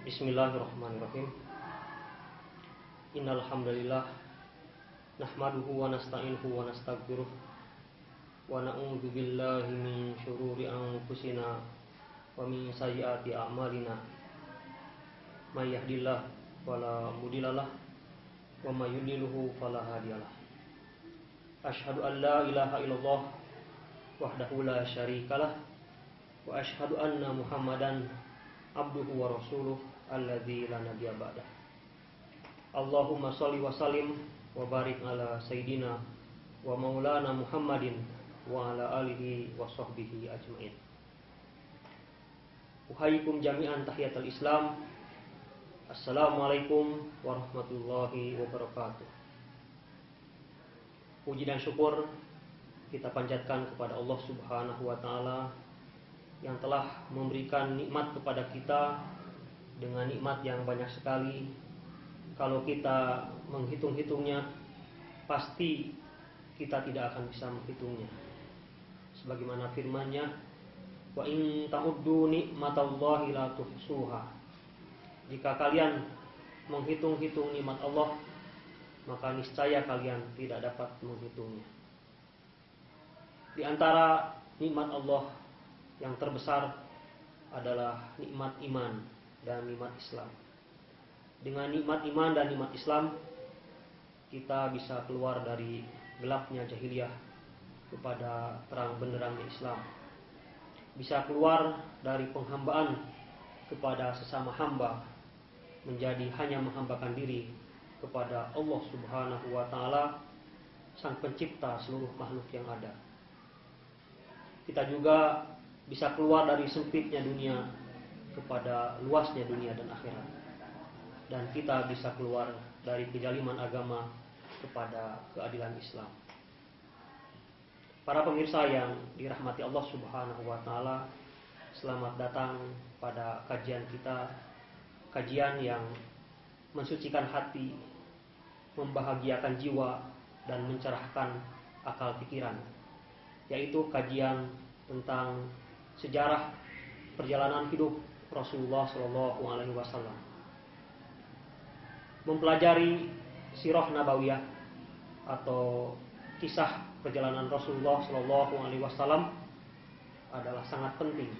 Bismillahirrahmanirrahim. Innal hamdalillah nahmaduhu wa nasta'inuhu wa nastaghfiruh wa na'udzu billahi min syururi anfusina wa min sayyiati a'malina. May yahdihillahu fala mudhillalah wa may yudlilhu fala hadiyalah. Asyhadu an la ilaha illallah wahdahu la syarikalah wa asyhadu anna Muhammadan abduhu wa rasuluh alladzi la nabiyya ba'dah. Allahumma shalli wa sallim wa barik ala sayidina wa maulana Muhammadin wa ala alihi wa sahbihi ajmain. Uhayyikum jami'an tahiyatul Islam. Assalamualaikum warahmatullahi wabarakatuh. Puji dan syukur kita panjatkan kepada Allah Subhanahu wa taala yang telah memberikan nikmat kepada kita dengan nikmat yang banyak sekali. Kalau kita menghitung-hitungnya, pasti kita tidak akan bisa menghitungnya. Sebagaimana firman-Nya, wa in ta'uddu nikmatallahi la tuhsuha. Jika kalian menghitung-hitung nikmat Allah, maka niscaya kalian tidak dapat menghitungnya. Di antara nikmat Allah yang terbesar adalah nikmat iman dan nikmat Islam. Dengan nikmat iman dan nikmat Islam, kita bisa keluar dari gelapnya jahiliyah kepada terang benderangnya Islam. Bisa keluar dari penghambaan kepada sesama hamba, menjadi hanya menghambakan diri kepada Allah Subhanahu wa taala, Sang Pencipta seluruh makhluk yang ada. Kita juga bisa keluar dari sempitnya dunia kepada luasnya dunia dan akhirat. Dan kita bisa keluar dari kezaliman agama kepada keadilan Islam. Para pemirsa yang dirahmati Allah Subhanahu wa taala, selamat datang pada kajian kita, kajian yang mensucikan hati, membahagiakan jiwa dan mencerahkan akal pikiran, yaitu kajian tentang sejarah perjalanan hidup Rasulullah Shallallahu Alaihi Wasallam. Mempelajari sirah nabawiyah atau kisah perjalanan Rasulullah Shallallahu Alaihi Wasallam adalah sangat penting,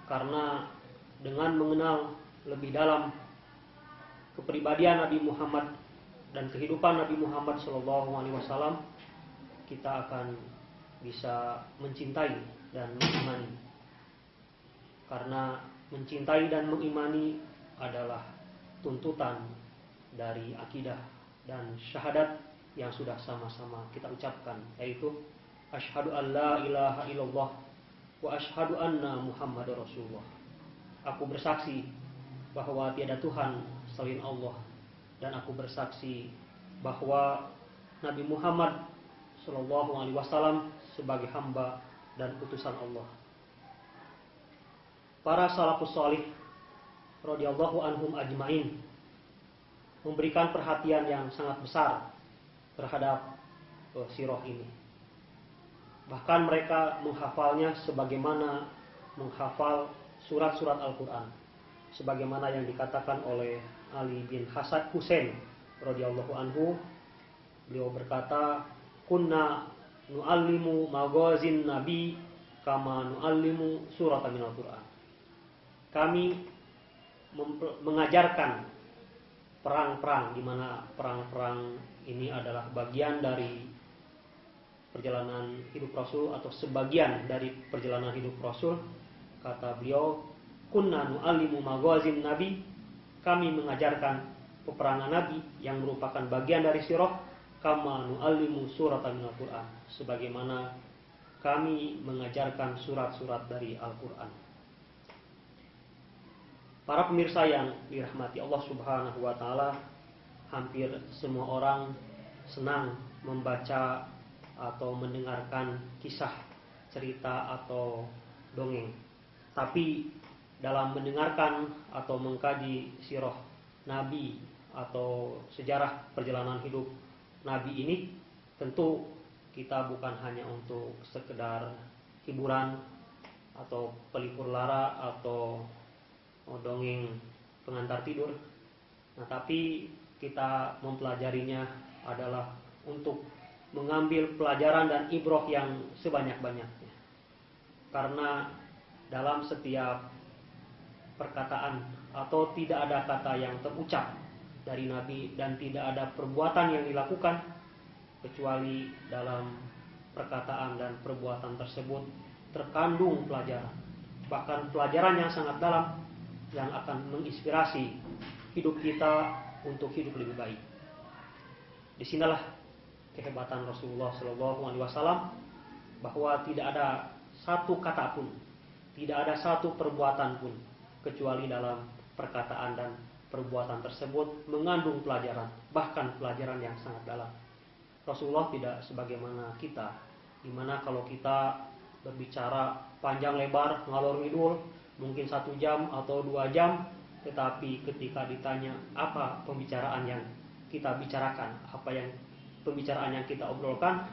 karena dengan mengenal lebih dalam kepribadian Nabi Muhammad dan kehidupan Nabi Muhammad Shallallahu Alaihi Wasallam, kita akan bisa mencintai dan mengimani. Karena mencintai dan mengimani adalah tuntutan dari akidah dan syahadat yang sudah sama-sama kita ucapkan, yaitu asyhadu an la ilaha illallah wa asyhadu anna Muhammadar Rasulullah. Aku bersaksi bahwa tiada Tuhan selain Allah, dan aku bersaksi bahwa Nabi Muhammad Shallallahu Alaihi Wasallam sebagai hamba dan utusan Allah. Para salafus salih radhiyallahu anhum ajmain memberikan perhatian yang sangat besar terhadap sirah ini. Bahkan mereka menghafalnya sebagaimana menghafal surat-surat Al-Quran, sebagaimana yang dikatakan oleh Ali bin Hasan Husain radhiyallahu anhu. Beliau berkata, kunna nu'allimu maghazin nabi kama nu'allimu suratan minal Qur'an. Kami mengajarkan perang-perang, di mana perang-perang ini adalah bagian dari perjalanan hidup Rasul atau sebagian dari perjalanan hidup Rasul. Kata beliau, kunna nu'allimu maghazin nabi, kami mengajarkan peperangan Nabi yang merupakan bagian dari sirah, kama nu'allimu suratan minal Qur'an, sebagaimana kami mengajarkan surat-surat dari Al-Quran. Para pemirsa yang dirahmati Allah Subhanahu wa taala, hampir semua orang senang membaca atau mendengarkan kisah, cerita atau dongeng. Tapi dalam mendengarkan atau mengkaji sirah Nabi atau sejarah perjalanan hidup Nabi ini, tentu kita bukan hanya untuk sekedar hiburan atau pelipur lara atau dongeng pengantar tidur. Nah, tapi kita mempelajarinya adalah untuk mengambil pelajaran dan ibroh yang sebanyak-banyaknya. Karena dalam setiap perkataan atau tidak ada kata yang terucap dari Nabi dan tidak ada perbuatan yang dilakukan kecuali dalam perkataan dan perbuatan tersebut terkandung pelajaran, bahkan pelajaran yang sangat dalam yang akan menginspirasi hidup kita untuk hidup lebih baik. Disinilah kehebatan Rasulullah SAW, bahwa tidak ada satu kata pun, tidak ada satu perbuatan pun kecuali dalam perkataan dan perbuatan tersebut mengandung pelajaran, bahkan pelajaran yang sangat dalam. Rasulullah tidak sebagaimana kita, dimana kalau kita berbicara panjang lebar, ngalor ngidul, mungkin 1 jam atau 2 jam, tetapi ketika ditanya apa pembicaraan yang kita bicarakan, apa yang pembicaraan yang kita obrolkan,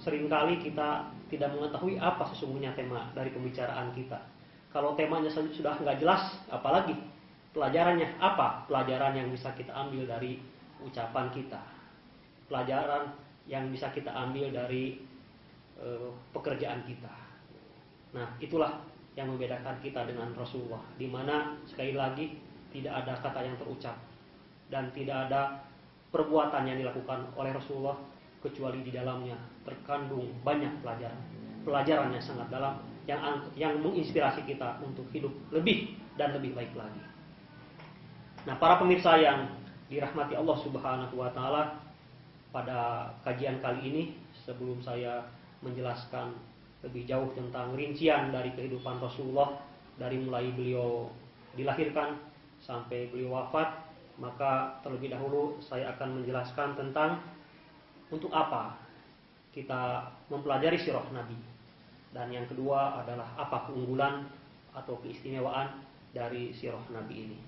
seringkali kita tidak mengetahui apa sesungguhnya tema dari pembicaraan kita. Kalau temanya sudah nggak jelas, apalagi pelajarannya apa? Pelajaran yang bisa kita ambil dari ucapan kita, pelajaran yang bisa kita ambil dari pekerjaan kita. Nah, itulah yang membedakan kita dengan Rasulullah, di mana sekali lagi tidak ada kata yang terucap dan tidak ada perbuatan yang dilakukan oleh Rasulullah kecuali di dalamnya terkandung banyak pelajaran yang sangat dalam yang menginspirasi kita untuk hidup lebih dan lebih baik lagi. Nah, para pemirsa yang dirahmati Allah Subhanahu wa taala, pada kajian kali ini sebelum saya menjelaskan lebih jauh tentang rincian dari kehidupan Rasulullah dari mulai beliau dilahirkan sampai beliau wafat, maka terlebih dahulu saya akan menjelaskan tentang untuk apa kita mempelajari sirah Nabi. Dan yang kedua adalah apa keunggulan atau keistimewaan dari sirah Nabi ini.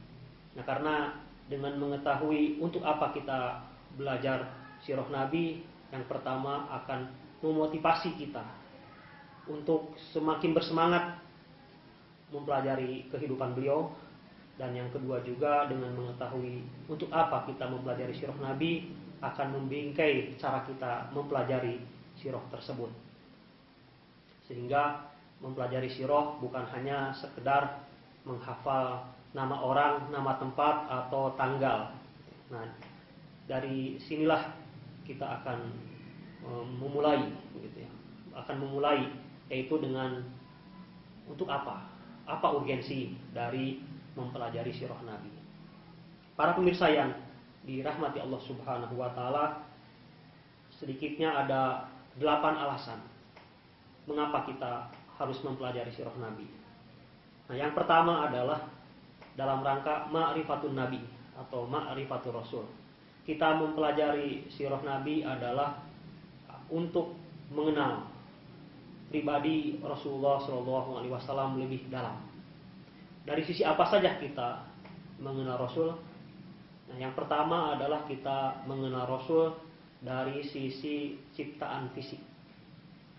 Nah, karena dengan mengetahui untuk apa kita belajar sirah Nabi, yang pertama akan memotivasi kita untuk semakin bersemangat mempelajari kehidupan beliau. Dan yang kedua juga dengan mengetahui untuk apa kita mempelajari sirah Nabi akan membingkai cara kita mempelajari sirah tersebut. Sehingga mempelajari sirah bukan hanya sekedar menghafal nama orang, nama tempat atau tanggal. Nah, dari sinilah kita akan memulai, begitu ya. Akan memulai, yaitu dengan untuk apa? Apa urgensi dari mempelajari sirah Nabi? Para pemirsa yang dirahmati Allah Subhanahu wa taala, sedikitnya ada 8 alasan mengapa kita harus mempelajari sirah Nabi. Nah, yang pertama adalah dalam rangka ma'rifatun Nabi atau ma'rifatur Rasul. Kita mempelajari sirah Nabi adalah untuk mengenal pribadi Rasulullah SAW lebih dalam. Dari sisi apa saja kita mengenal Rasul? Nah, yang pertama adalah kita mengenal Rasul dari sisi ciptaan fisik.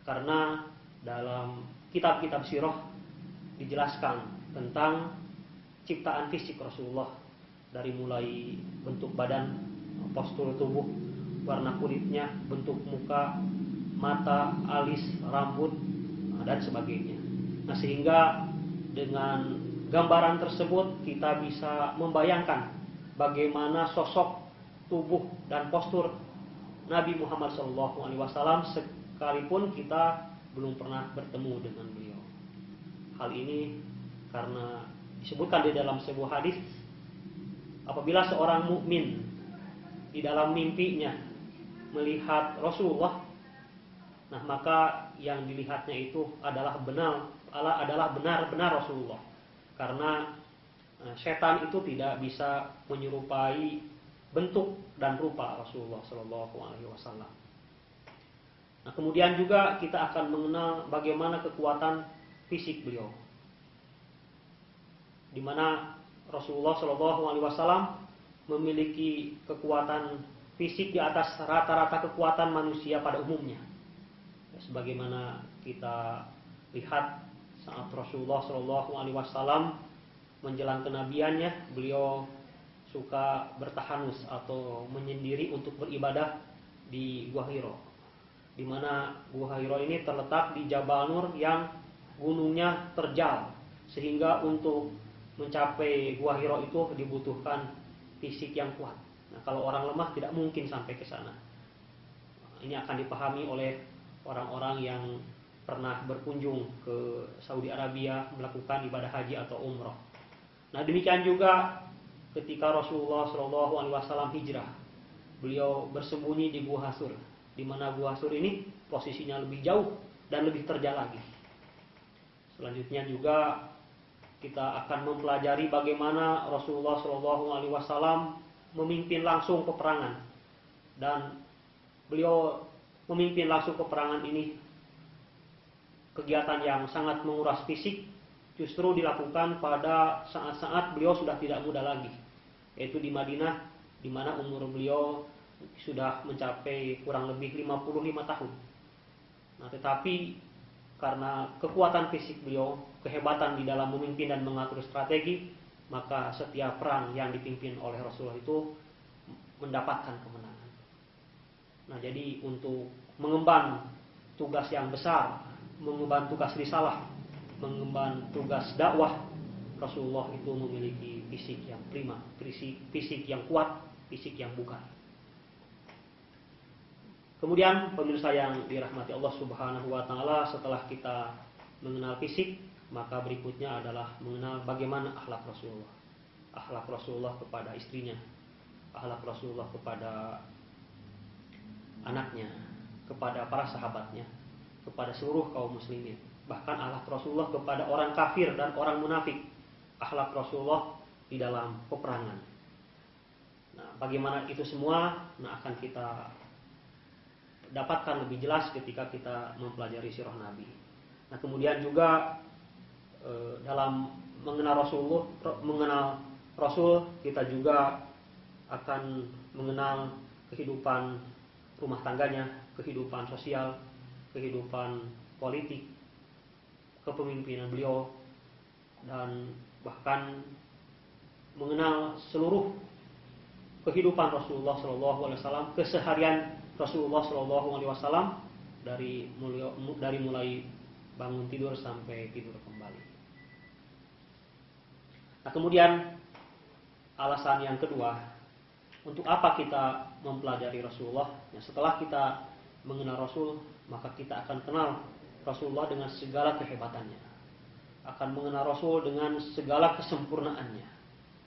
Karena dalam kitab-kitab sirah dijelaskan tentang ciptaan fisik Rasulullah, dari mulai bentuk badan, postur tubuh, warna kulitnya, bentuk muka, mata, alis, rambut, dan sebagainya. Nah, sehingga dengan gambaran tersebut kita bisa membayangkan bagaimana sosok, tubuh, dan postur Nabi Muhammad SAW, sekalipun kita belum pernah bertemu dengan beliau. Hal ini karena disebutkan di dalam sebuah hadis, apabila seorang mukmin di dalam mimpinya melihat Rasulullah, nah maka yang dilihatnya itu adalah benar-benar Rasulullah. Karena setan itu tidak bisa menyerupai bentuk dan rupa Rasulullah SAW. Nah, kemudian juga kita akan mengenal bagaimana kekuatan fisik beliau, di mana Rasulullah SAW memiliki kekuatan fisik di atas rata-rata kekuatan manusia pada umumnya. Sebagaimana kita lihat saat Rasulullah SAW menjelang kenabiannya beliau suka bertahanus atau menyendiri untuk beribadah di Gua Hiro, di mana Gua Hiro ini terletak di Jabal Nur yang gunungnya terjal, sehingga untuk mencapai Gua Hiro itu dibutuhkan fisik yang kuat. Nah, kalau orang lemah tidak mungkin sampai ke sana. Ini akan dipahami oleh orang-orang yang pernah berkunjung ke Saudi Arabia melakukan ibadah haji atau umroh. Nah, demikian juga ketika Rasulullah SAW hijrah, beliau bersembunyi di Gua Hasur, di mana Gua Hasur ini posisinya lebih jauh dan lebih terjal lagi. Selanjutnya juga kita akan mempelajari bagaimana Rasulullah SAW memimpin langsung peperangan, dan beliau memimpin langsung peperangan ini kegiatan yang sangat menguras fisik justru dilakukan pada saat-saat beliau sudah tidak muda lagi, yaitu di Madinah, di mana umur beliau sudah mencapai kurang lebih 55 tahun. Nah, tetapi karena kekuatan fisik beliau, kehebatan di dalam memimpin dan mengatur strategi, maka setiap perang yang dipimpin oleh Rasulullah itu mendapatkan kemenangan. Nah, jadi untuk mengemban tugas yang besar, mengemban tugas risalah, mengemban tugas dakwah, Rasulullah itu memiliki fisik yang prima, fisik yang kuat, fisik yang bugar. Kemudian pemirsa yang dirahmati Allah Subhanahu wa taala, setelah kita mengenal fisik, maka berikutnya adalah mengenal bagaimana akhlak Rasulullah. Akhlak Rasulullah kepada istrinya, akhlak Rasulullah kepada anaknya, kepada para sahabatnya, kepada seluruh kaum muslimin. Bahkan akhlak Rasulullah kepada orang kafir dan orang munafik. Akhlak Rasulullah di dalam peperangan. Nah, bagaimana itu semua akan kita dapatkan lebih jelas ketika kita mempelajari sirah Nabi. Nah, kemudian juga dalam mengenal Rasul, kita juga akan mengenal kehidupan rumah tangganya, kehidupan sosial, kehidupan politik, kepemimpinan beliau, dan bahkan mengenal seluruh kehidupan Rasulullah SAW, keseharian Rasulullah SAW dari mulai bangun tidur sampai tidur kembali. Nah, kemudian alasan yang kedua, untuk apa kita mempelajari Rasulullah? Nah, setelah kita mengenal Rasul, maka kita akan kenal Rasulullah dengan segala kehebatannya, akan mengenal Rasul dengan segala kesempurnaannya.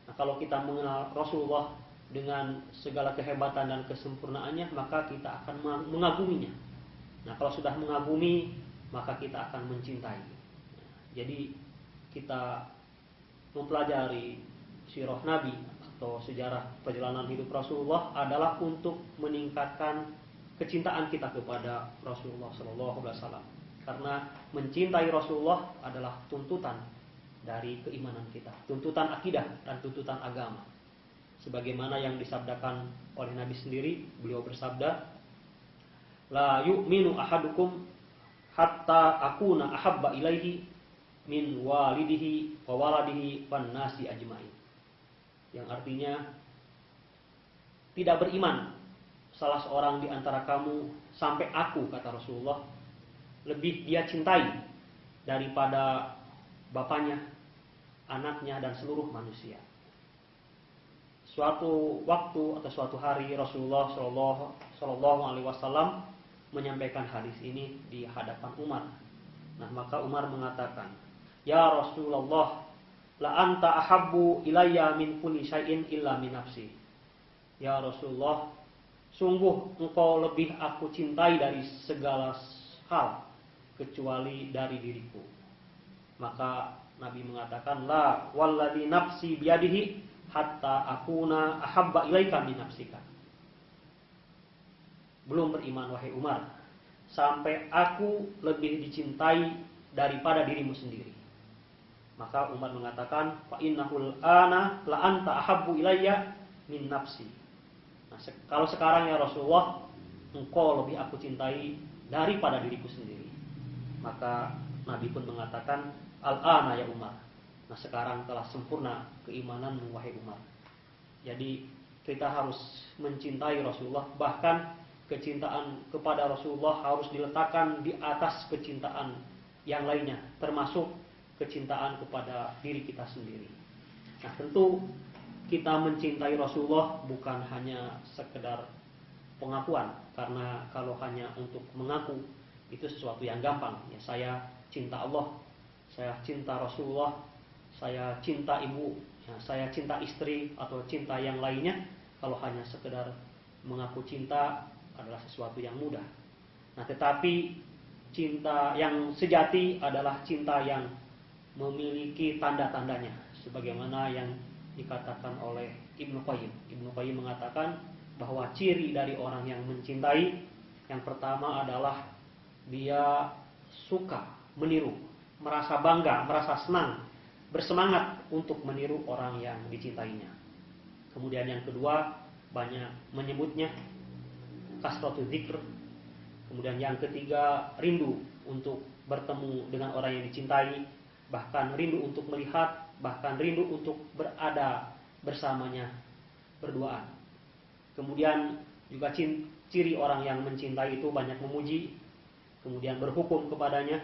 Nah, kalau kita mengenal Rasulullah dengan segala kehebatan dan kesempurnaannya, maka kita akan mengaguminya. Nah, kalau sudah mengagumi, maka kita akan mencintai. Jadi kita mempelajari sirah Nabi atau sejarah perjalanan hidup Rasulullah adalah untuk meningkatkan kecintaan kita kepada Rasulullah SAW. Karena mencintai Rasulullah adalah tuntutan dari keimanan kita, tuntutan akidah dan tuntutan agama. Sebagaimana yang disabdakan oleh Nabi sendiri, beliau bersabda, "La yu'minu ahadukum hatta akuna ahabba ilaihi min walidihi wa waladihi wan nasi ajmain." Yang artinya, tidak beriman salah seorang di antara kamu sampai aku, kata Rasulullah, lebih dia cintai daripada bapaknya, anaknya, dan seluruh manusia. Suatu waktu atau suatu hari Rasulullah SAW menyampaikan hadis ini di hadapan Umar. Nah, maka Umar mengatakan, "Ya Rasulullah, la anta ahabbu ilayya min kulli syai'in illa min nafsi." Ya Rasulullah, sungguh engkau lebih aku cintai dari segala hal kecuali dari diriku. Maka Nabi mengatakan, "La walladzi nafsi biyadihi hatta akuna ahabba ilaika min nafsika." Belum beriman wahai Umar, sampai aku lebih dicintai daripada dirimu sendiri. Maka Umar mengatakan, "Fa innahul ana la anta ahabbu ilayya min nafsi." Nah, kalau sekarang ya Rasulullah, engkau lebih aku cintai daripada diriku sendiri. Maka Nabi pun mengatakan, "Al-ana ya Umar." Nah, sekarang telah sempurna keimanan wahai Umar. Jadi kita harus mencintai Rasulullah, bahkan kecintaan kepada Rasulullah harus diletakkan di atas kecintaan yang lainnya, termasuk kecintaan kepada diri kita sendiri. Nah, tentu kita mencintai Rasulullah bukan hanya sekedar pengakuan, karena kalau hanya untuk mengaku itu sesuatu yang gampang. Ya, saya cinta Allah, saya cinta Rasulullah, saya cinta ibu, ya, saya cinta istri atau cinta yang lainnya. Kalau hanya sekedar mengaku cinta adalah sesuatu yang mudah. Nah, tetapi cinta yang sejati adalah cinta yang memiliki tanda-tandanya, sebagaimana yang dikatakan oleh Ibnu Qayyim. Ibnu Qayyim mengatakan bahwa ciri dari orang yang mencintai yang pertama adalah dia suka meniru, merasa bangga, merasa senang, bersemangat untuk meniru orang yang dicintainya. Kemudian yang kedua, banyak menyebutnya, kasratul dzikr. Kemudian yang ketiga, rindu untuk bertemu dengan orang yang dicintai, bahkan rindu untuk melihat, bahkan rindu untuk berada bersamanya berduaan. Kemudian juga ciri orang yang mencintai itu banyak memuji, kemudian berhukum kepadanya,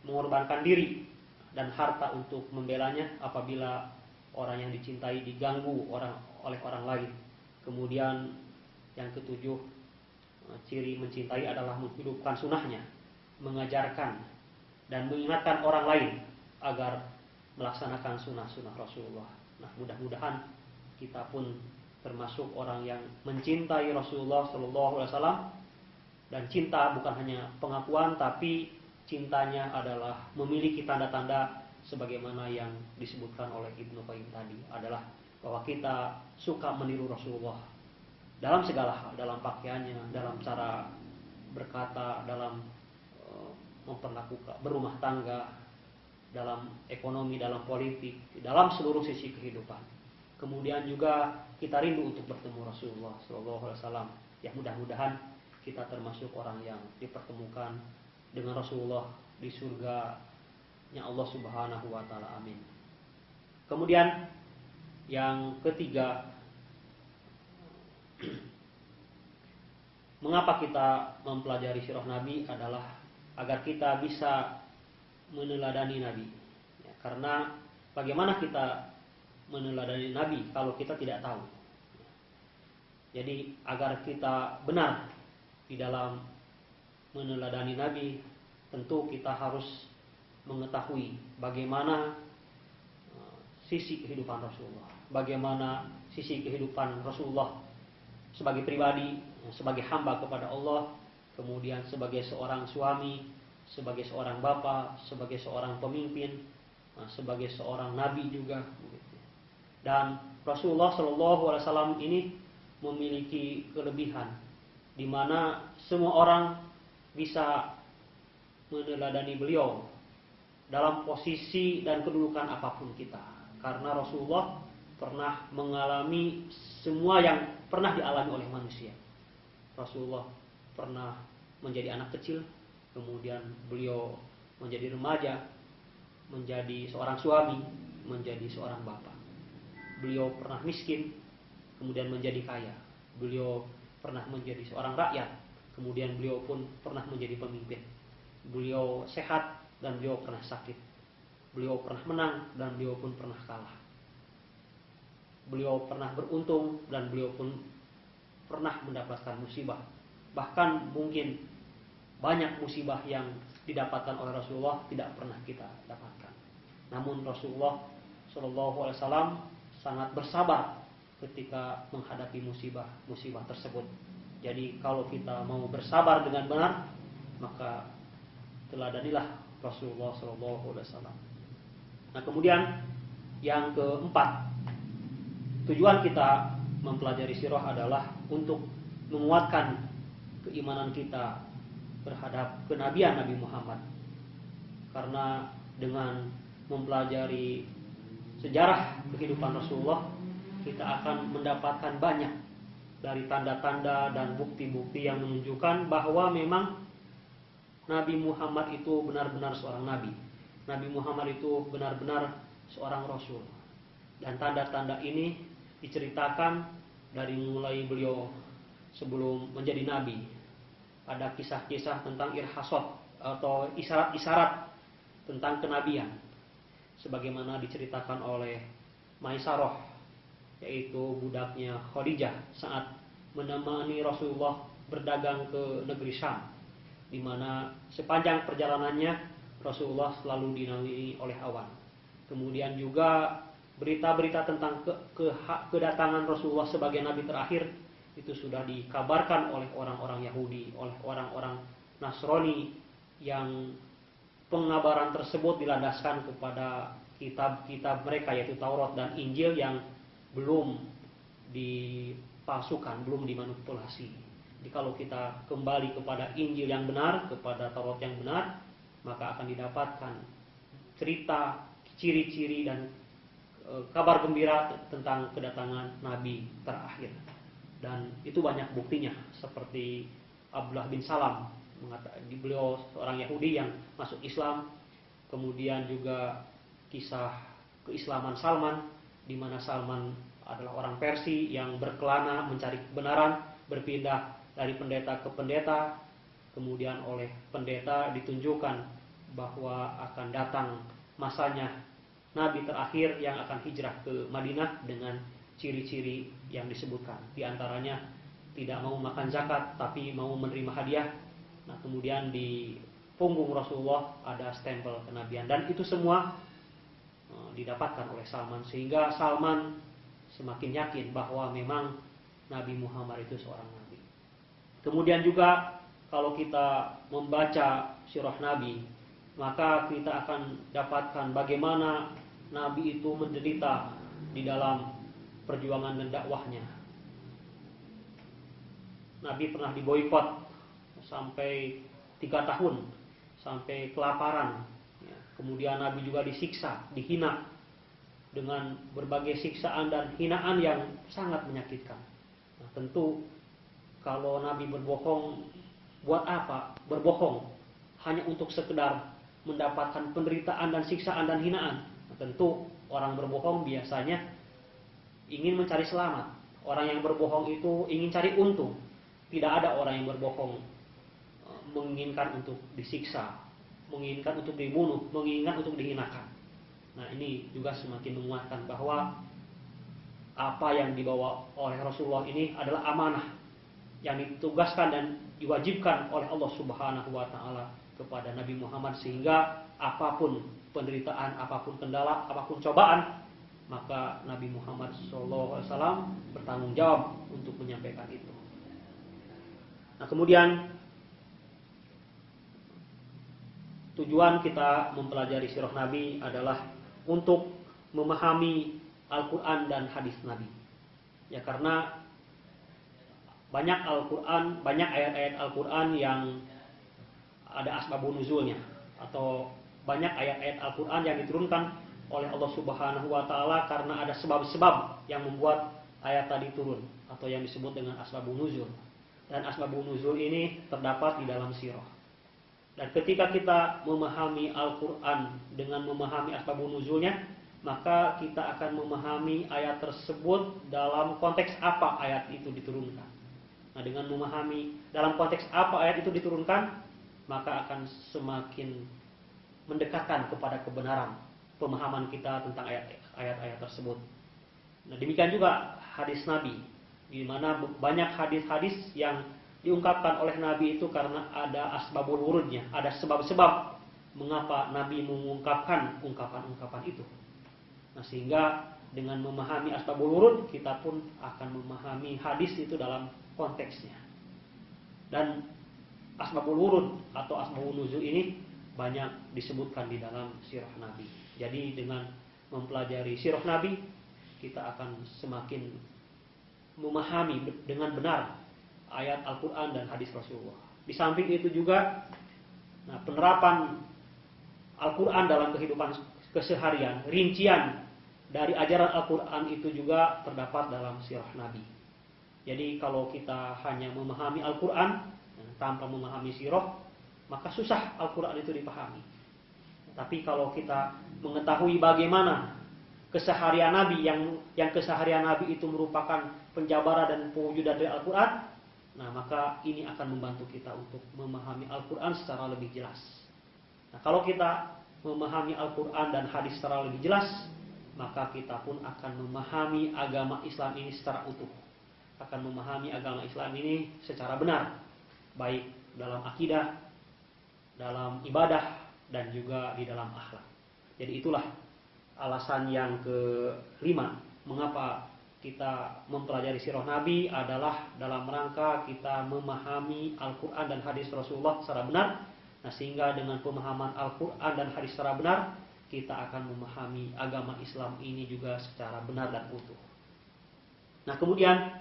mengorbankan diri dan harta untuk membelanya apabila orang yang dicintai diganggu oleh orang lain. Kemudian yang ketujuh, ciri mencintai adalah menghidupkan sunnahnya, mengajarkan dan mengingatkan orang lain agar melaksanakan sunnah-sunnah Rasulullah. Nah, mudah-mudahan kita pun termasuk orang yang mencintai Rasulullah SAW, dan cinta bukan hanya pengakuan, tapi cintanya adalah memiliki tanda-tanda sebagaimana yang disebutkan oleh Ibnu Qayyim tadi, adalah bahwa kita suka meniru Rasulullah dalam segala hal, dalam pakaiannya, dalam cara berkata, dalam memperlakukan berumah tangga, dalam ekonomi, dalam politik, dalam seluruh sisi kehidupan. Kemudian juga kita rindu untuk bertemu Rasulullah SAW. Ya, mudah-mudahan kita termasuk orang yang dipertemukan dengan Rasulullah di surga-Nya Allah Subhanahu wa taala. Amin. Kemudian yang ketiga, mengapa kita mempelajari sirah Nabi adalah agar kita bisa meneladani Nabi. Ya, karena bagaimana kita meneladani Nabi kalau kita tidak tahu? Jadi agar kita benar di dalam meneladani Nabi, tentu kita harus mengetahui bagaimana sisi kehidupan Rasulullah, bagaimana sisi kehidupan Rasulullah sebagai pribadi, sebagai hamba kepada Allah, kemudian sebagai seorang suami, sebagai seorang bapa, sebagai seorang pemimpin, sebagai seorang nabi juga. Dan Rasulullah SAW ini memiliki kelebihan di mana semua orang bisa meneladani beliau dalam posisi dan kedudukan apapun kita, karena Rasulullah pernah mengalami semua yang pernah dialami oleh manusia. Rasulullah pernah menjadi anak kecil, kemudian beliau menjadi remaja, menjadi seorang suami, menjadi seorang bapak. Beliau pernah miskin, kemudian menjadi kaya. Beliau pernah menjadi seorang rakyat, kemudian beliau pun pernah menjadi pemimpin. Beliau sehat dan beliau pernah sakit. Beliau pernah menang dan beliau pun pernah kalah. Beliau pernah beruntung dan beliau pun pernah mendapatkan musibah. Bahkan mungkin banyak musibah yang didapatkan oleh Rasulullah tidak pernah kita dapatkan. Namun Rasulullah SAW sangat bersabar ketika menghadapi musibah tersebut. Jadi kalau kita mau bersabar dengan benar, maka teladanilah Rasulullah SAW. Nah, kemudian yang keempat, tujuan kita mempelajari sirah adalah untuk menguatkan keimanan kita terhadap kenabian Nabi Muhammad. Karena dengan mempelajari sejarah kehidupan Rasulullah, kita akan mendapatkan banyak dari tanda-tanda dan bukti-bukti yang menunjukkan bahwa memang Nabi Muhammad itu benar-benar seorang nabi. Nabi Muhammad itu benar-benar seorang Rasul. Dan tanda-tanda ini diceritakan dari mulai beliau sebelum menjadi Nabi. Ada kisah-kisah tentang irhasot atau isyarat-isyarat tentang kenabian, sebagaimana diceritakan oleh Maisarah, yaitu budaknya Khadijah saat menemani Rasulullah berdagang ke negeri Syam, di mana sepanjang perjalanannya Rasulullah selalu dinaungi oleh awan. Kemudian juga berita-berita tentang kedatangan Rasulullah sebagai nabi terakhir itu sudah dikabarkan oleh orang-orang Yahudi, oleh orang-orang Nasrani, yang pengabaran tersebut dilandaskan kepada kitab-kitab mereka, yaitu Taurat dan Injil yang belum dipalsukan, belum dimanipulasi. Jadi kalau kita kembali kepada Injil yang benar, kepada Taurat yang benar, maka akan didapatkan cerita, ciri-ciri dan kabar gembira tentang kedatangan Nabi terakhir. Dan itu banyak buktinya, seperti Abdullah bin Salam, beliau seorang Yahudi yang masuk Islam. Kemudian juga kisah keislaman Salman, di mana Salman adalah orang Persia yang berkelana mencari kebenaran, berpindah dari pendeta ke pendeta. Kemudian oleh pendeta ditunjukkan bahwa akan datang masanya Nabi terakhir yang akan hijrah ke Madinah dengan ciri-ciri yang disebutkan. Di antaranya tidak mau makan zakat tapi mau menerima hadiah. Nah, kemudian di punggung Rasulullah ada stempel kenabian, dan itu semua didapatkan oleh Salman, sehingga Salman semakin yakin bahwa memang Nabi Muhammad itu seorang nabi. Kemudian juga kalau kita membaca sirah Nabi, maka kita akan dapatkan bagaimana Nabi itu menderita di dalam perjuangan dan dakwahnya. Nabi pernah diboikot sampai 3 tahun, sampai kelaparan. Kemudian Nabi juga disiksa, dihina dengan berbagai siksaan dan hinaan yang sangat menyakitkan. Nah, tentu kalau Nabi berbohong, buat apa berbohong? Hanya untuk sekedar mendapatkan penderitaan dan siksaan dan hinaan. Nah, tentu orang berbohong biasanya ingin mencari selamat. Orang yang berbohong itu ingin cari untung. Tidak ada orang yang berbohong menginginkan untuk disiksa, menginginkan untuk dibunuh, menginginkan untuk dihinakan. Nah, ini juga semakin menguatkan bahwa apa yang dibawa oleh Rasulullah ini adalah amanah yang ditugaskan dan diwajibkan oleh Allah Subhanahu wa taala kepada Nabi Muhammad, sehingga apapun penderitaan, apapun kendala, apapun cobaan, maka Nabi Muhammad SAW bertanggung jawab untuk menyampaikan itu. Nah, kemudian tujuan kita mempelajari sirah Nabi adalah untuk memahami Al-Quran dan hadis Nabi. Ya, karena banyak Al-Quran, banyak ayat-ayat Al-Quran yang ada asbabun nuzulnya, atau banyak ayat-ayat Al-Quran yang diturunkan oleh Allah Subhanahu wa taala karena ada sebab-sebab yang membuat ayat tadi turun, atau yang disebut dengan asbabun nuzul. Dan asbabun nuzul ini terdapat di dalam sirah. Dan ketika kita memahami Al-Quran dengan memahami asbabun nuzulnya, maka kita akan memahami ayat tersebut dalam konteks apa ayat itu diturunkan. Nah, dengan memahami dalam konteks apa ayat itu diturunkan, maka akan semakin mendekatkan kepada kebenaran pemahaman kita tentang ayat-ayat tersebut. Nah, demikian juga hadis Nabi, di mana banyak hadis-hadis yang diungkapkan oleh Nabi itu karena ada asbabul wurudnya, ada sebab-sebab mengapa Nabi mengungkapkan ungkapan-ungkapan itu. Nah, sehingga dengan memahami asbabul wurud, kita pun akan memahami hadis itu dalam konteksnya. Dan asbabul wurud atau asbabun nuzul ini banyak disebutkan di dalam sirah Nabi. Jadi dengan mempelajari sirah Nabi, kita akan semakin memahami dengan benar ayat Al-Quran dan hadis Rasulullah. Di samping itu juga, penerapan Al-Quran dalam kehidupan keseharian, rincian dari ajaran Al-Quran itu juga terdapat dalam sirah Nabi. Jadi kalau kita hanya memahami Al-Quran tanpa memahami sirah, maka susah Al-Quran itu dipahami. Tapi kalau kita mengetahui bagaimana keseharian Nabi yang keseharian Nabi itu merupakan penjabaran dan pewujudan dari Al-Quran, nah maka ini akan membantu kita untuk memahami Al-Quran secara lebih jelas. Nah, kalau kita memahami Al-Quran dan hadis secara lebih jelas, maka kita pun akan memahami agama Islam ini secara utuh, akan memahami agama Islam ini secara benar, baik dalam akidah, dalam ibadah, dan juga di dalam akhlak. Jadi itulah alasan yang kelima mengapa kita mempelajari sirah Nabi adalah dalam rangka kita memahami Al-Quran dan hadis Rasulullah secara benar. Nah, sehingga dengan pemahaman Al-Quran dan hadis secara benar, kita akan memahami agama Islam ini juga secara benar dan utuh. Nah, kemudian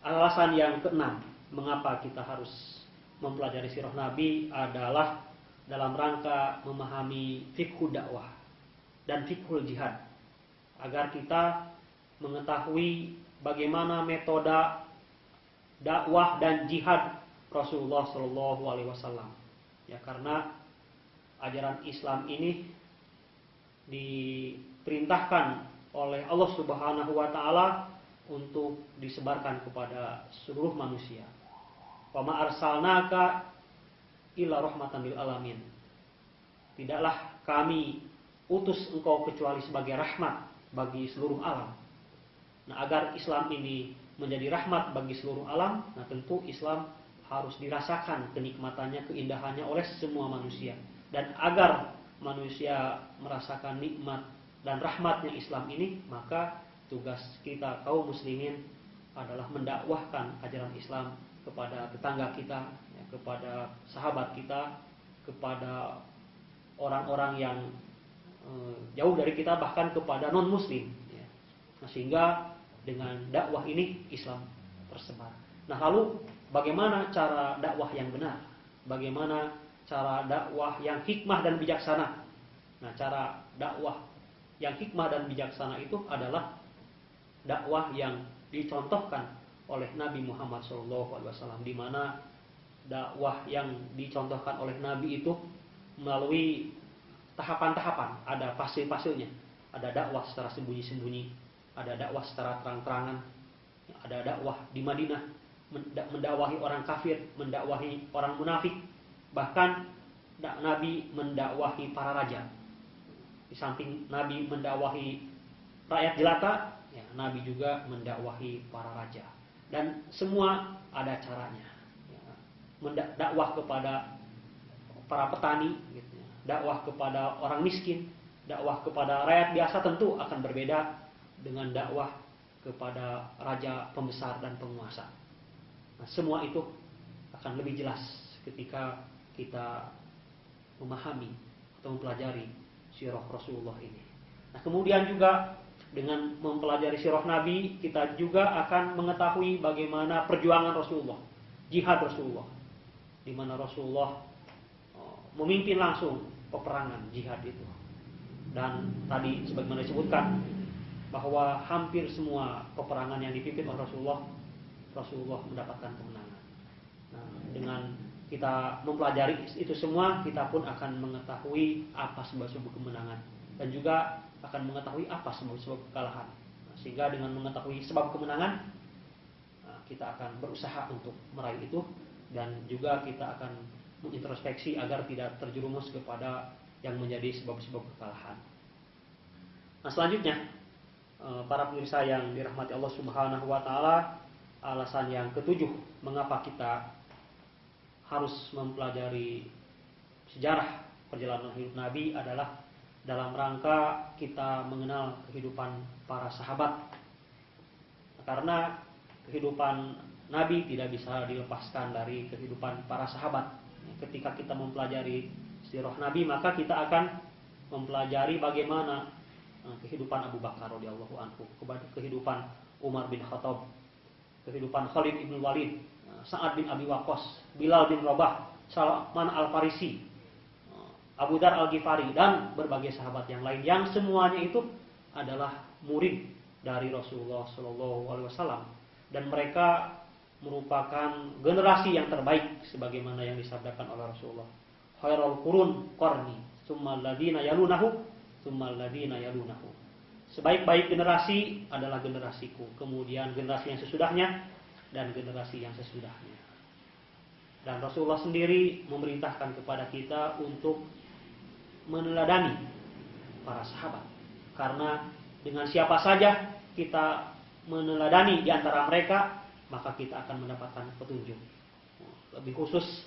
alasan yang keenam mengapa kita harus mempelajari sirah Nabi adalah dalam rangka memahami fiqh dakwah dan fiqhul jihad, agar kita mengetahui bagaimana metode dakwah dan jihad Rasulullah Shallallahu Alaihi Wasallam. Ya, karena ajaran Islam ini diperintahkan oleh Allah Subhanahu Wa Taala untuk disebarkan kepada seluruh manusia. Wa ma arsalnaka illa rahmatan lil alamin. Tidaklah kami utus engkau kecuali sebagai rahmat bagi seluruh alam. Nah, agar Islam ini menjadi rahmat bagi seluruh alam, nah tentu Islam harus dirasakan kenikmatannya, keindahannya oleh semua manusia. Dan agar manusia merasakan nikmat dan rahmatnya Islam ini, maka tugas kita kaum muslimin adalah mendakwahkan ajaran Islam kepada tetangga kita, ya, kepada sahabat kita, kepada orang-orang yang jauh dari kita, bahkan kepada non-muslim. Ya. Nah, sehingga dengan dakwah ini Islam tersebar. Nah, lalu bagaimana cara dakwah yang benar? Bagaimana cara dakwah yang hikmah dan bijaksana? Nah, cara dakwah yang hikmah dan bijaksana itu adalah dakwah yang dicontohkan oleh Nabi Muhammad SAW, di mana dakwah yang dicontohkan oleh Nabi itu melalui tahapan-tahapan, ada fase-fasenya. Ada dakwah secara sembunyi-sembunyi, ada dakwah secara terang-terangan, ada dakwah di Madinah, mendakwahi orang kafir, mendakwahi orang munafik, bahkan Nabi mendakwahi para raja. Di samping Nabi mendakwahi rakyat jelata, ya, Nabi juga mendakwahi para raja. Dan semua ada caranya. Ya, dakwah kepada para petani, gitu, dakwah kepada orang miskin, dakwah kepada rakyat biasa tentu akan berbeda dengan dakwah kepada raja, pembesar, dan penguasa. Nah, semua itu akan lebih jelas ketika kita memahami atau mempelajari sirah Rasulullah ini. Nah, kemudian juga dengan mempelajari sirah Nabi, kita juga akan mengetahui bagaimana perjuangan Rasulullah, jihad Rasulullah, di mana Rasulullah memimpin langsung peperangan jihad itu. Dan tadi sebagaimana disebutkan bahwa hampir semua peperangan yang dipimpin oleh Rasulullah mendapatkan kemenangan. Nah, dengan kita mempelajari itu semua, kita pun akan mengetahui apa sebab-sebab kemenangan dan juga akan mengetahui apa sebab-sebab kekalahan. Nah, sehingga dengan mengetahui sebab kemenangan, kita akan berusaha untuk meraih itu, dan juga kita akan mengintrospeksi agar tidak terjerumus kepada yang menjadi sebab-sebab kekalahan. Nah, selanjutnya, para pemirsa yang dirahmati Allah Subhanahu wa Ta'ala, alasan yang ketujuh mengapa kita harus mempelajari sejarah perjalanan hidup Nabi adalah dalam rangka kita mengenal kehidupan para sahabat. Karena kehidupan Nabi tidak bisa dilepaskan dari kehidupan para sahabat. Ketika kita mempelajari sirah Nabi, maka kita akan mempelajari bagaimana kehidupan Abu Bakar radhiyallahu anhu, kehidupan Umar bin Khattab, kehidupan Khalid bin Walid, Sa'ad bin Abi Waqqas, Bilal bin Rabah, Salman Al-Farisi, Abu Dar Al-Ghifari, dan berbagai sahabat yang lain, yang semuanya itu adalah murid dari Rasulullah SAW, dan mereka merupakan generasi yang terbaik sebagaimana yang disabdakan oleh Rasulullah. khairul qurun qarni, tsummal ladzina yalunahu, tsummal ladzina yalunahu. Sebaik-baik generasi adalah generasiku, kemudian generasi yang sesudahnya dan generasi yang sesudahnya. Dan Rasulullah sendiri memerintahkan kepada kita untuk meneladani para sahabat. Karena dengan siapa saja kita meneladani di antara mereka, maka kita akan mendapatkan petunjuk. Lebih khusus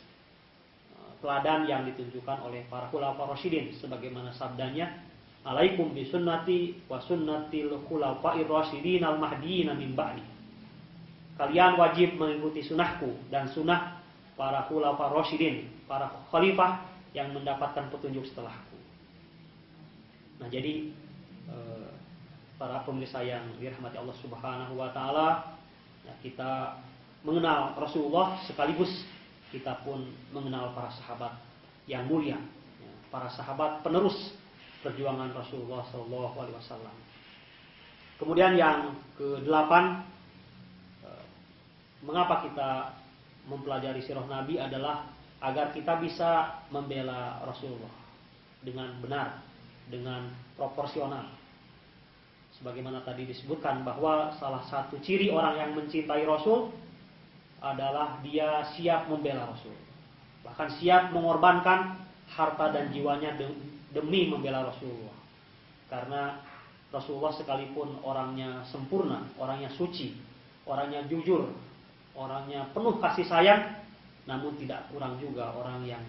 teladan yang ditunjukkan oleh para khulafaur rasyidin sebagaimana sabdanya, alaikum bisunnati wa sunnatil khulafa'ir rasyidin al-mahdiyyin min ba'di. Kalian wajib mengikuti sunahku dan sunah para khulafaur rasyidin, para khalifah yang mendapatkan petunjuk setelahku. Nah, jadi para pemirsa yang dirahmati Allah Subhanahu wa taala, ya, kita mengenal Rasulullah sekaligus kita pun mengenal para sahabat yang mulia, ya, para sahabat penerus perjuangan Rasulullah sallallahu alaihi wasallam. Kemudian yang ke-8, mengapa kita mempelajari sirah Nabi adalah agar kita bisa membela Rasulullah dengan benar, dengan proporsional. Sebagaimana tadi disebutkan bahwa salah satu ciri orang yang mencintai Rasul adalah dia siap membela Rasul. Bahkan siap mengorbankan harta dan jiwanya demi membela Rasulullah. Karena Rasulullah sekalipun orangnya sempurna, orangnya suci, orangnya jujur, orangnya penuh kasih sayang, namun tidak kurang juga orang yang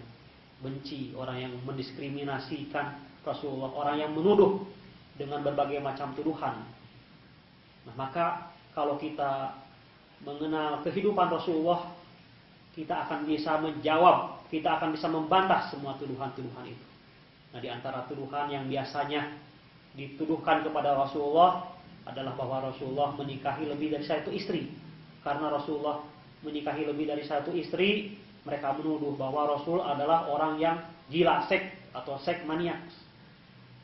benci, orang yang mendiskriminasikan Rasulullah, orang yang menuduh dengan berbagai macam tuduhan. Nah, maka kalau kita mengenal kehidupan Rasulullah, kita akan bisa menjawab, kita akan bisa membantah semua tuduhan-tuduhan itu. Nah, di antara tuduhan yang biasanya dituduhkan kepada Rasulullah adalah bahwa Rasulullah menikahi lebih dari satu istri. Karena Rasulullah menikahi lebih dari satu istri, mereka menuduh bahwa Rasul adalah orang yang gila seks atau seks maniak.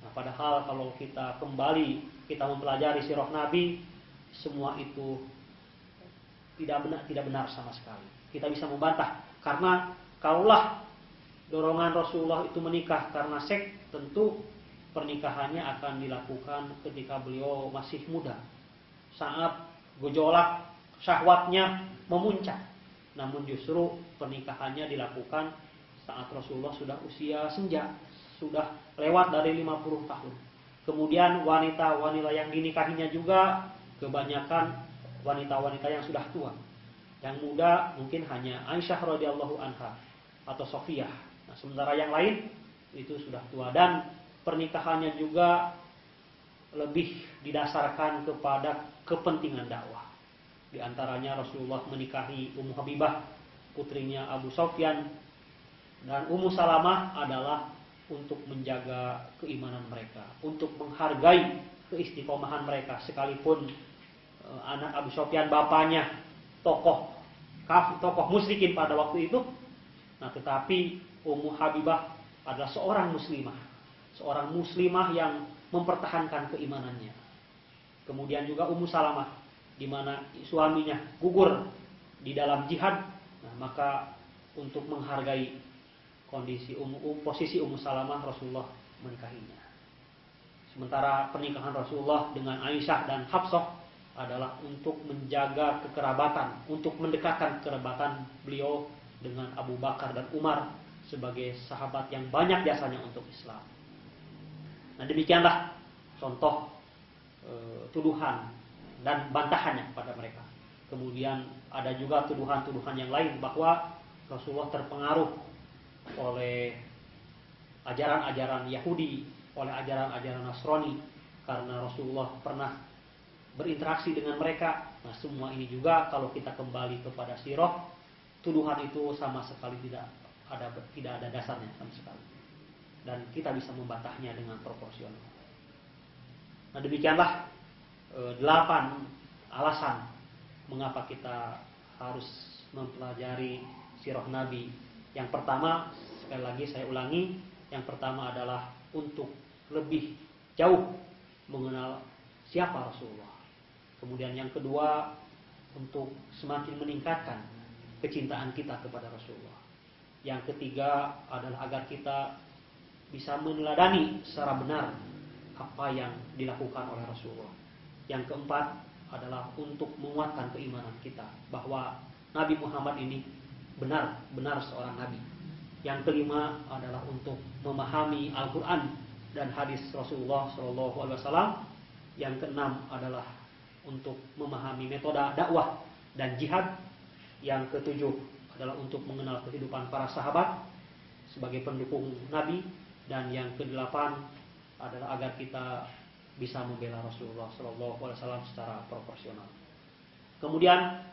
Nah, padahal kalau kita kembali, kita mempelajari sirah Nabi, semua itu tidak benar sama sekali. Kita bisa membantah, karena kalaulah dorongan Rasulullah itu menikah karena seks, tentu pernikahannya akan dilakukan ketika beliau masih muda, saat gejolak syahwatnya memuncak. Namun justru pernikahannya dilakukan saat Rasulullah sudah usia senja, sudah lewat dari 50 tahun. Kemudian wanita-wanita yang dinikahinya juga kebanyakan wanita-wanita yang sudah tua. Yang muda mungkin hanya Aisyah radhiyallahu anha atau Sofiyah. Nah, sementara yang lain itu sudah tua, dan pernikahannya juga lebih didasarkan kepada kepentingan dakwah. Di antaranya Rasulullah menikahi Ummu Habibah, putrinya Abu Sufyan, dan Ummu Salamah adalah untuk menjaga keimanan mereka, untuk menghargai keistiqomahan mereka, sekalipun anak Abu Sufyan bapaknya tokoh musyrikin pada waktu itu. Nah, tetapi Ummu Habibah adalah seorang muslimah yang mempertahankan keimanannya. Kemudian juga Ummu Salamah, di mana suaminya gugur di dalam jihad. Nah, maka untuk menghargai posisi Ummu Salamah, Rasulullah menikahinya. Sementara pernikahan Rasulullah dengan Aisyah dan Hafsah adalah untuk menjaga kekerabatan, untuk mendekatkan kekerabatan beliau dengan Abu Bakar dan Umar sebagai sahabat yang banyak jasanya untuk Islam. Nah, demikianlah contoh tuduhan dan bantahannya pada mereka. Kemudian ada juga tuduhan-tuduhan yang lain bahwa Rasulullah terpengaruh oleh ajaran-ajaran Yahudi, oleh ajaran-ajaran Nasrani, karena Rasulullah pernah berinteraksi dengan mereka. Nah, semua ini juga kalau kita kembali kepada sirah, tuduhan itu sama sekali tidak ada dasarnya sama sekali, dan kita bisa membantahnya dengan proporsional. Nah, demikianlah 8 alasan mengapa kita harus mempelajari sirah Nabi. Yang pertama, sekali lagi saya ulangi, yang pertama adalah untuk lebih jauh mengenal siapa Rasulullah. Kemudian yang kedua, untuk semakin meningkatkan kecintaan kita kepada Rasulullah. Yang ketiga adalah agar kita bisa meneladani secara benar apa yang dilakukan oleh Rasulullah. Yang keempat adalah untuk menguatkan keimanan kita bahwa Nabi Muhammad ini benar-benar seorang nabi. Yang kelima adalah untuk memahami Al-Quran dan hadis Rasulullah SAW. Yang keenam adalah untuk memahami metode dakwah dan jihad. Yang ketujuh adalah untuk mengenal kehidupan para sahabat sebagai pendukung Nabi. Dan yang kedelapan adalah agar kita bisa membela Rasulullah SAW secara proporsional. Kemudian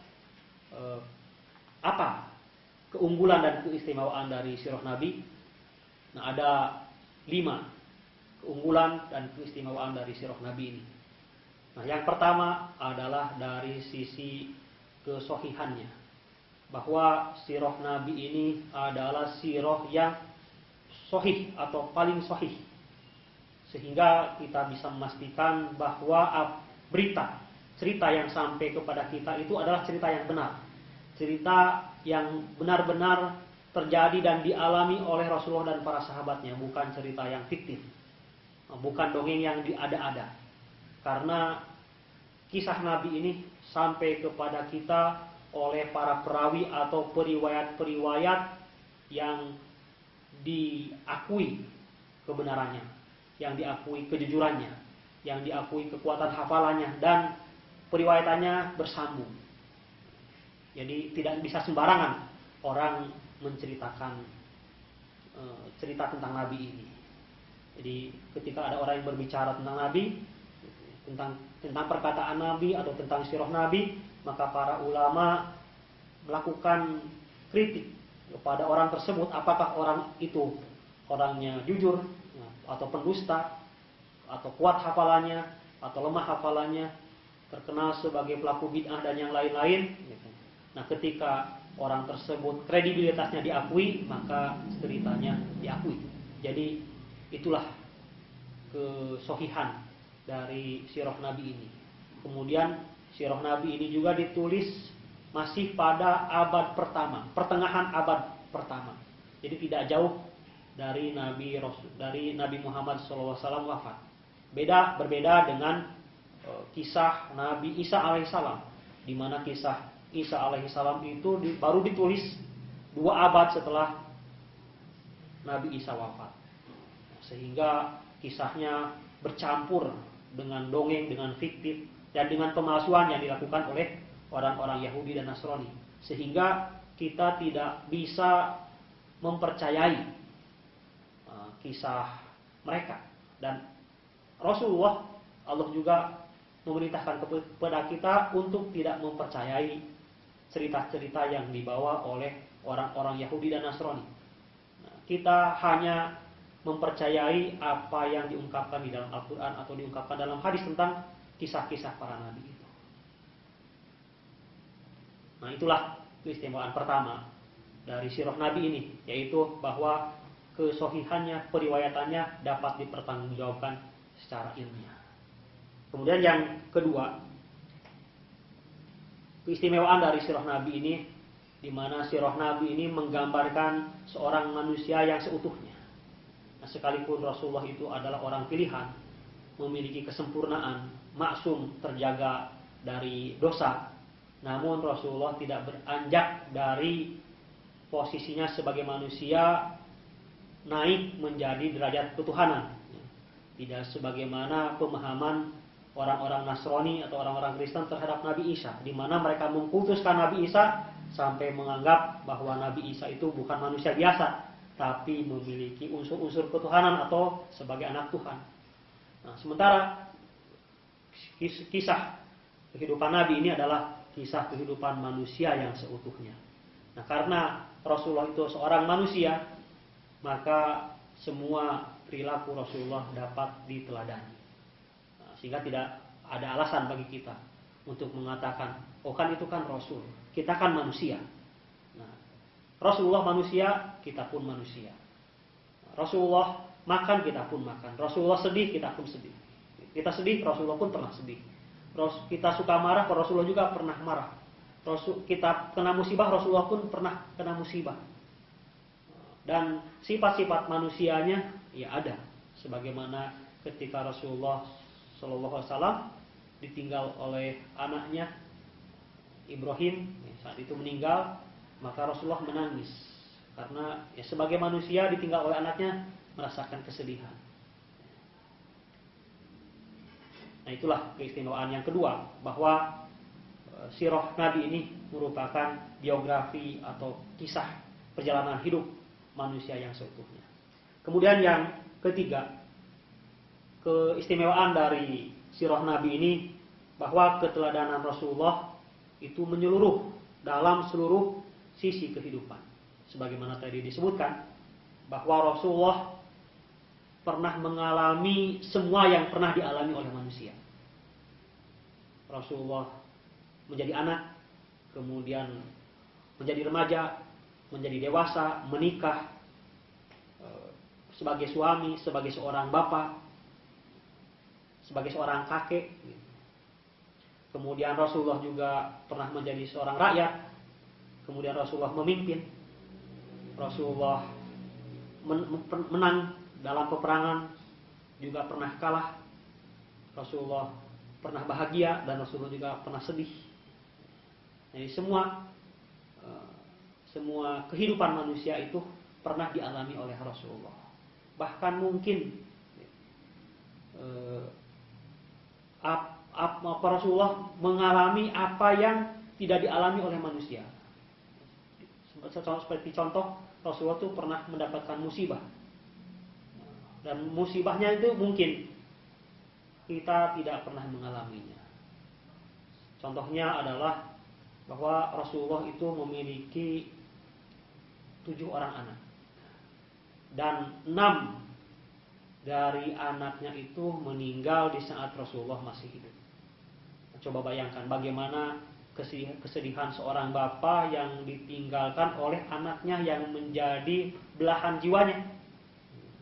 apa keunggulan dan keistimewaan dari sirah Nabi? Nah, ada 5 keunggulan dan keistimewaan dari sirah Nabi ini. Nah, yang pertama adalah dari sisi kesohihannya, bahwa sirah Nabi ini adalah sirah yang sohih atau paling sohih, sehingga kita bisa memastikan bahwa cerita yang sampai kepada kita itu adalah cerita yang benar, cerita yang benar-benar terjadi dan dialami oleh Rasulullah dan para sahabatnya, bukan cerita yang fiktif, bukan dongeng yang diada-ada. Karena kisah Nabi ini sampai kepada kita oleh para perawi atau periwayat-periwayat yang diakui kebenarannya, yang diakui kejujurannya, yang diakui kekuatan hafalannya, dan periwayatannya bersambung. Jadi tidak bisa sembarangan orang menceritakan cerita tentang Nabi ini. Jadi ketika ada orang yang berbicara tentang Nabi, tentang perkataan Nabi atau tentang sirah Nabi, maka para ulama melakukan kritik kepada orang tersebut, apakah orang itu orangnya jujur atau pendusta, atau kuat hafalannya atau lemah hafalannya, terkenal sebagai pelaku bid'ah dan yang lain-lain. Nah, ketika orang tersebut kredibilitasnya diakui, maka ceritanya diakui. Jadi itulah kesohihan dari sirah Nabi ini. Kemudian sirah Nabi ini juga ditulis masih pada abad pertama, pertengahan abad pertama. Jadi tidak jauh dari Nabi Muhammad SAW wafat. Berbeda dengan kisah Nabi Isa alaihissalam, di mana kisah Isa alaihissalam itu baru ditulis 2 abad setelah Nabi Isa wafat, sehingga kisahnya bercampur dengan dongeng, dengan fiktif, dan dengan pemalsuan yang dilakukan oleh orang-orang Yahudi dan Nasrani, sehingga kita tidak bisa mempercayai kisah mereka. Dan Rasulullah, Allah juga memerintahkan kepada kita untuk tidak mempercayai cerita-cerita yang dibawa oleh orang-orang Yahudi dan Nasrani. Nah, kita hanya mempercayai apa yang diungkapkan di dalam Al-Quran atau diungkapkan dalam hadis tentang kisah-kisah para nabi itu. Nah, itulah keistimewaan pertama dari sirah Nabi ini, yaitu bahwa kesohihannya, periwayatannya dapat dipertanggungjawabkan secara ilmiah. Kemudian yang kedua, keistimewaan dari sirah Nabi ini, di mana sirah Nabi ini menggambarkan seorang manusia yang seutuhnya. Nah, sekalipun Rasulullah itu adalah orang pilihan, memiliki kesempurnaan, maksum, terjaga dari dosa, namun Rasulullah tidak beranjak dari posisinya sebagai manusia naik menjadi derajat ketuhanan. Tidak sebagaimana pemahaman orang-orang Nasrani atau orang-orang Kristen terhadap Nabi Isa, di mana mereka mengkultuskan Nabi Isa sampai menganggap bahwa Nabi Isa itu bukan manusia biasa, tapi memiliki unsur-unsur ketuhanan atau sebagai anak Tuhan. Nah, sementara kisah kehidupan Nabi ini adalah kisah kehidupan manusia yang seutuhnya. Nah, karena Rasulullah itu seorang manusia, maka semua perilaku Rasulullah dapat diteladani. Sehingga tidak ada alasan bagi kita untuk mengatakan, oh kan itu kan Rasul, kita kan manusia. Nah, Rasulullah manusia, kita pun manusia. Rasulullah makan, kita pun makan. Rasulullah sedih, kita pun sedih. Kita sedih, Rasulullah pun pernah sedih. Kita suka marah, Rasulullah juga pernah marah. Kita kena musibah, Rasulullah pun pernah kena musibah. Dan sifat-sifat manusianya ya ada, sebagaimana ketika Rasulullah Shallallahu Alaihi Wasallam ditinggal oleh anaknya Ibrahim, saat itu meninggal, maka Rasulullah menangis karena ya sebagai manusia ditinggal oleh anaknya merasakan kesedihan. Nah, itulah keistimewaan yang kedua, bahwa sirah Nabi ini merupakan biografi atau kisah perjalanan hidup manusia yang seutuhnya. Kemudian yang ketiga, keistimewaan dari sirah Nabi ini bahwa keteladanan Rasulullah itu menyeluruh dalam seluruh sisi kehidupan. Sebagaimana tadi disebutkan bahwa Rasulullah pernah mengalami semua yang pernah dialami oleh manusia. Rasulullah menjadi anak, kemudian menjadi remaja, menjadi dewasa, menikah, sebagai suami, sebagai seorang bapak, sebagai seorang kakek. Kemudian Rasulullah juga pernah menjadi seorang rakyat. Kemudian Rasulullah memimpin. Rasulullah menang dalam peperangan, juga pernah kalah. Rasulullah pernah bahagia dan Rasulullah juga pernah sedih. Jadi semua kehidupan manusia itu pernah dialami oleh Rasulullah. Bahkan mungkin Rasulullah mengalami apa yang tidak dialami oleh manusia. Seperti contoh, Rasulullah itu pernah mendapatkan musibah. Dan musibahnya itu mungkin kita tidak pernah mengalaminya. Contohnya adalah bahwa Rasulullah itu memiliki 7 orang anak. Dan 6 dari anaknya itu meninggal di saat Rasulullah masih hidup. Coba bayangkan bagaimana kesedihan seorang bapak yang ditinggalkan oleh anaknya yang menjadi belahan jiwanya.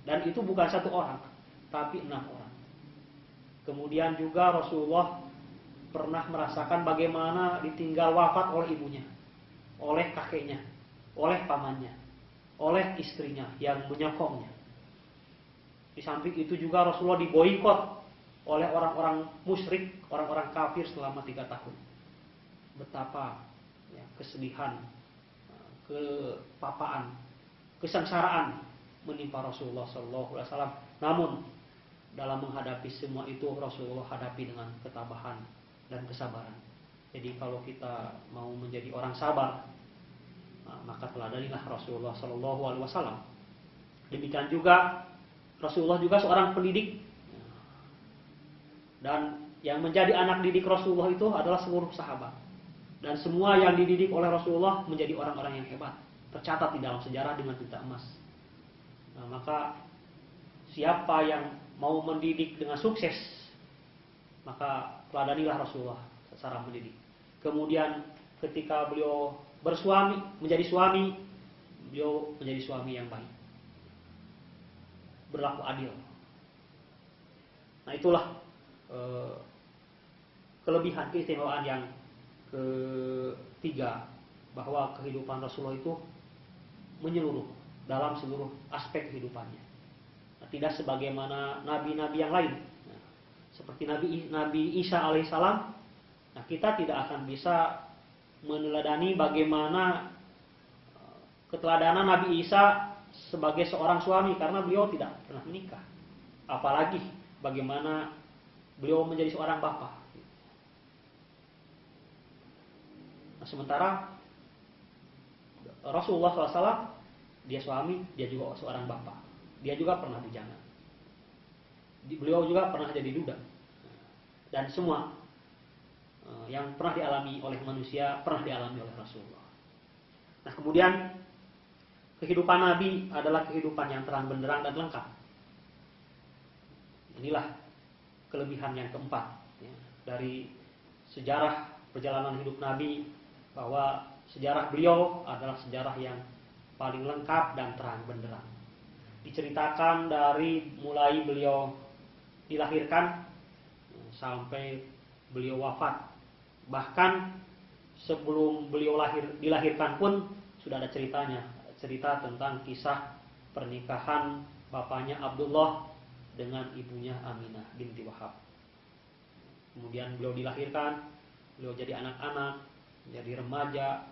Dan itu bukan 1 orang, tapi 6 orang. Kemudian juga Rasulullah pernah merasakan bagaimana ditinggal wafat oleh ibunya, oleh kakeknya, oleh pamannya, oleh istrinya yang menyokongnya. Di samping itu juga Rasulullah diboikot oleh orang-orang musyrik, orang-orang kafir selama 3 tahun. Betapa ya, kesedihan, kepapaan, kesengsaraan menimpa Rasulullah SAW. Namun dalam menghadapi semua itu Rasulullah hadapi dengan ketabahan dan kesabaran. Jadi kalau kita mau menjadi orang sabar, maka teladanilah Rasulullah SAW. Demikian juga Rasulullah juga seorang pendidik, dan yang menjadi anak didik Rasulullah itu adalah seluruh sahabat. Dan semua yang dididik oleh Rasulullah menjadi orang-orang yang hebat, tercatat di dalam sejarah dengan tinta emas. Nah, maka siapa yang mau mendidik dengan sukses, maka teladanilah Rasulullah secara mendidik. Kemudian ketika beliau menjadi suami, beliau menjadi suami yang baik, berlaku adil. Nah, itulah kelebihan, keistimewaan yang ketiga, bahwa kehidupan Rasulullah itu menyeluruh dalam seluruh aspek kehidupannya. Nah, tidak sebagaimana nabi-nabi yang lain. Nah, seperti Nabi Isa alaihissalam, nah kita tidak akan bisa meneladani bagaimana keteladanan Nabi Isa sebagai seorang suami, karena beliau tidak pernah menikah. Apalagi bagaimana beliau menjadi seorang bapak. Nah, sementara Rasulullah SAW, dia suami, dia juga seorang bapak. Dia juga pernah bujana. Beliau juga pernah jadi duda. Dan semua yang pernah dialami oleh manusia pernah dialami oleh Rasulullah. Nah, kemudian kehidupan Nabi adalah kehidupan yang terang benderang dan lengkap. Inilah kelebihan yang keempat ya, dari sejarah perjalanan hidup Nabi, bahwa sejarah beliau adalah sejarah yang paling lengkap dan terang benderang. Diceritakan dari mulai beliau dilahirkan sampai beliau wafat. Bahkan sebelum beliau dilahirkan pun sudah ada ceritanya. cerita tentang kisah pernikahan bapaknya Abdullah dengan ibunya Aminah binti Wahab. Kemudian beliau dilahirkan, beliau jadi anak-anak, jadi remaja,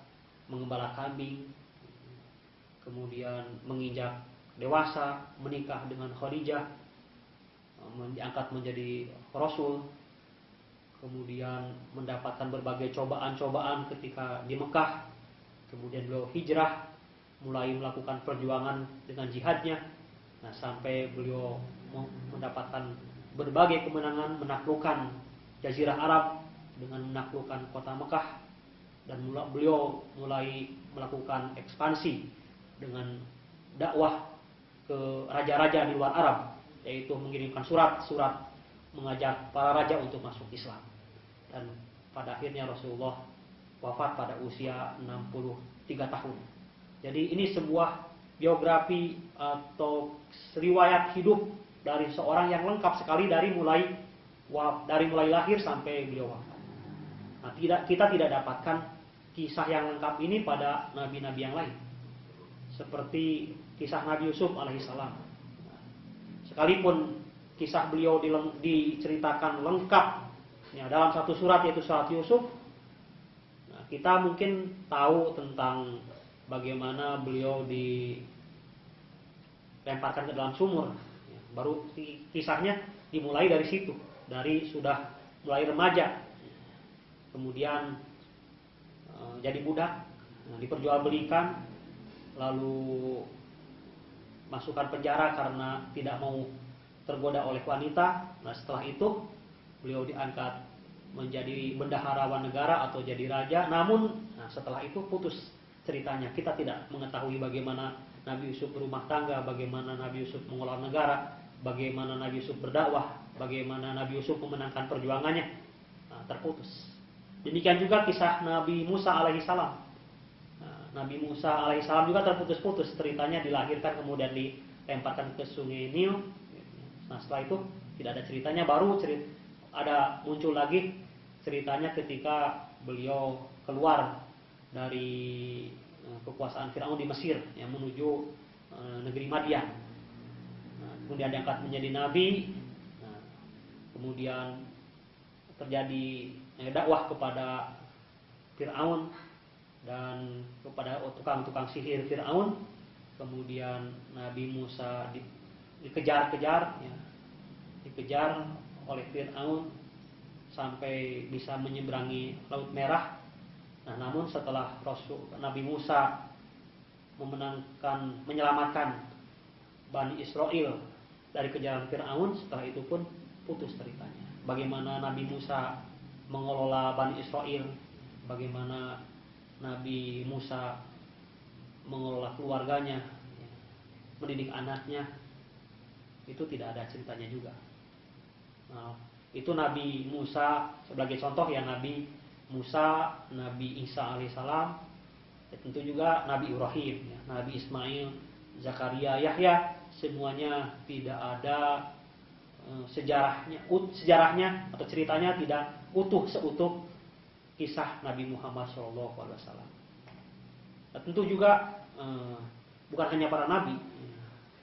mengembala kambing, kemudian menginjak dewasa, menikah dengan Khadijah, diangkat menjadi Rasul, kemudian mendapatkan berbagai cobaan-cobaan ketika di Mekah, kemudian beliau hijrah, mulai melakukan perjuangan dengan jihadnya, nah sampai beliau mendapatkan berbagai kemenangan, menaklukkan Jazirah Arab dengan menaklukkan kota Mekah, dan beliau mulai melakukan ekspansi dengan dakwah ke raja-raja di luar Arab, yaitu mengirimkan surat-surat mengajak para raja untuk masuk Islam. Dan pada akhirnya Rasulullah wafat pada usia 63 tahun. Jadi ini sebuah biografi atau riwayat hidup dari seorang yang lengkap sekali dari mulai lahir sampai beliau wafat. Nah, kita tidak dapatkan kisah yang lengkap ini pada nabi-nabi yang lain, seperti kisah Nabi Yusuf alaihissalam. Sekalipun kisah beliau diceritakan lengkap ya, dalam satu surat, yaitu surat Yusuf, nah, kita mungkin tahu tentang bagaimana beliau dilemparkan ke dalam sumur ya, baru kisahnya dimulai dari situ, dari sudah mulai remaja, kemudian jadi budak, diperjualbelikan, lalu masukkan penjara karena tidak mau tergoda oleh wanita. Nah, setelah itu beliau diangkat menjadi bendaharawan negara atau jadi raja. Namun setelah itu putus ceritanya. Kita tidak mengetahui bagaimana Nabi Yusuf berumah tangga, bagaimana Nabi Yusuf mengelola negara, bagaimana Nabi Yusuf berdakwah, bagaimana Nabi Yusuf memenangkan perjuangannya. Nah, terputus. Demikian juga kisah Nabi Musa alaihissalam. Nabi Musa alaihissalam juga terputus-putus ceritanya, dilahirkan kemudian dilemparkan ke sungai Nil. Nah, setelah itu tidak ada ceritanya, baru muncul lagi ceritanya ketika beliau keluar dari kekuasaan Firaun di Mesir yang menuju negeri Madian. Nah, kemudian diangkat menjadi nabi. Nah, kemudian terjadi dakwah kepada Firaun dan kepada tukang-tukang sihir Firaun. Kemudian Nabi Musa dikejar oleh Firaun sampai bisa menyeberangi Laut Merah. Nah, namun setelah Nabi Musa menyelamatkan Bani Israel dari kejaran Firaun, setelah itu pun putus ceritanya. Bagaimana Nabi Musa mengelola Bani Israel, bagaimana Nabi Musa mengelola keluarganya, mendidik anaknya, itu tidak ada ceritanya juga. Nah, itu Nabi Musa sebagai contoh ya, Nabi Musa, Nabi Isa alaihissalam, ya, tentu juga Nabi Ibrahim, ya, Nabi Ismail, Zakaria, Yahya, semuanya tidak ada sejarahnya atau ceritanya tidak utuh seutuh kisah Nabi Muhammad SAW. Nah, tentu juga bukan hanya para nabi,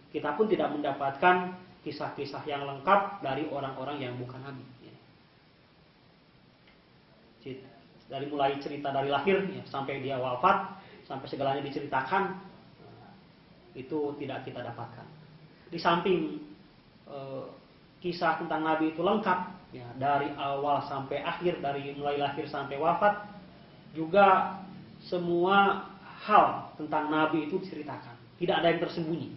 kita pun tidak mendapatkan kisah-kisah yang lengkap dari orang-orang yang bukan nabi. Dari mulai cerita dari lahir ya, sampai dia wafat, sampai segalanya diceritakan, itu tidak kita dapatkan. Di samping kisah tentang Nabi itu lengkap ya, dari awal sampai akhir, dari mulai lahir sampai wafat, juga semua hal tentang Nabi itu diceritakan, tidak ada yang tersembunyi.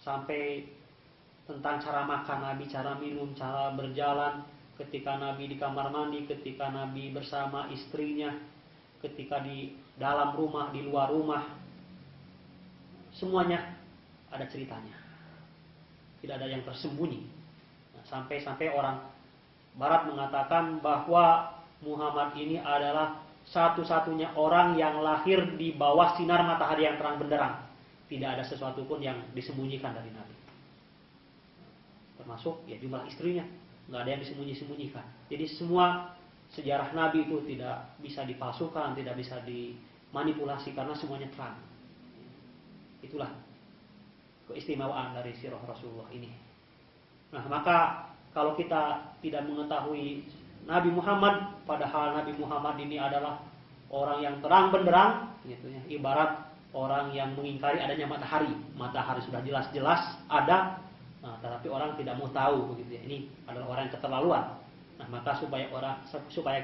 Sampai tentang cara makan Nabi, cara minum, cara berjalan, ketika Nabi di kamar mandi, ketika Nabi bersama istrinya, ketika di dalam rumah, di luar rumah, semuanya ada ceritanya. Tidak ada yang tersembunyi. Nah, sampai orang Barat mengatakan bahwa Muhammad ini adalah satu-satunya orang yang lahir di bawah sinar matahari yang terang benderang. Tidak ada sesuatu pun yang disembunyikan dari Nabi. Termasuk ya jumlah istrinya, nggak ada yang disembunyikan. Jadi semua sejarah Nabi itu tidak bisa dipalsukan, tidak bisa manipulasi karena semuanya terang. Itulah keistimewaan dari sirah Rasulullah ini. Nah, maka kalau kita tidak mengetahui Nabi Muhammad, padahal Nabi Muhammad ini adalah orang yang terang benderang, gitu ya. Ibarat orang yang mengingkari adanya matahari. Matahari sudah jelas-jelas ada, nah, tetapi orang tidak mau tahu, begitu ya. Ini adalah orang yang keterlaluan. Nah, maka supaya